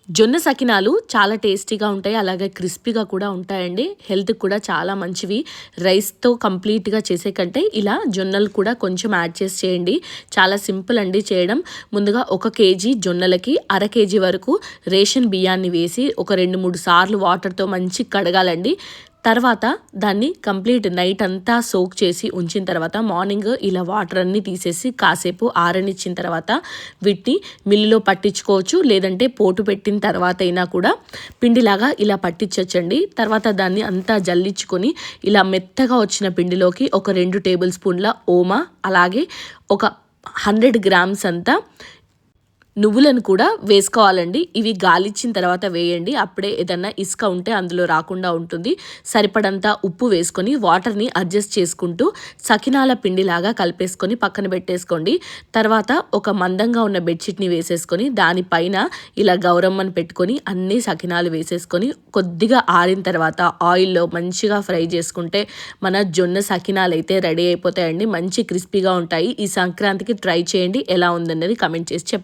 జొన్న సకినాలు చాలా టేస్టీగా ఉంటాయి. అలాగే క్రిస్పీగా కూడా ఉంటాయండి. హెల్త్‌కి కూడా చాలా మంచివి. రైస్‌తో కంప్లీట్‌గా చేసే కంటే ఇలా జొన్నలు కూడా కొంచెం యాడ్ చేసి చేయండి. చాలా సింపుల్ అండి చేయడం. ముందుగా 1 కేజీ జొన్నలకి అర కేజీ వరకు రేషన్ బియ్యాన్ని వేసి ఒక 2, 3 సార్లు వాటర్‌తో మంచిగా కడగాలండి. తర్వాత దాన్ని కంప్లీట్ నైట్ అంతా సోక్ చేసి ఉంచిన తర్వాత మార్నింగ్ ఇలా వాటర్ అన్నీ తీసేసి కాసేపు ఆరనిచ్చిన తర్వాత వీటిని మిల్లులో పట్టించుకోవచ్చు. లేదంటే పోటు పెట్టిన తర్వాత అయినా కూడా పిండిలాగా ఇలా పట్టించొచ్చండి. తర్వాత దాన్ని అంతా జల్లించుకొని ఇలా మెత్తగా వచ్చిన పిండిలోకి ఒక 2 టేబుల్ స్పూన్ల ఓమా, అలాగే ఒక 100 గ్రామ్స్ అంతా నువ్వులను కూడా వేసుకోవాలండి. ఇవి గాలిచ్చిన తర్వాత వేయండి. అప్పుడే ఏదన్నా ఇసుక ఉంటే అందులో రాకుండా ఉంటుంది. సరిపడంత ఉప్పు వేసుకొని వాటర్ని అడ్జస్ట్ చేసుకుంటూ సకినాల పిండిలాగా కలిపేసుకొని పక్కన పెట్టేసుకోండి. తర్వాత ఒక మందంగా ఉన్న బెడ్షీట్ని వేసేసుకొని దానిపైన ఇలా గౌరమ్మని పెట్టుకొని అన్ని సకినాలు వేసేసుకొని కొద్దిగా ఆరిన తర్వాత ఆయిల్లో మంచిగా ఫ్రై చేసుకుంటే మన జొన్న సకినాలు అయితే రెడీ అయిపోతాయండి. మంచి క్రిస్పీగా ఉంటాయి. ఈ సంక్రాంతికి ట్రై చేయండి. ఎలా ఉందన్నది కమెంట్ చేసి చెప్పండి.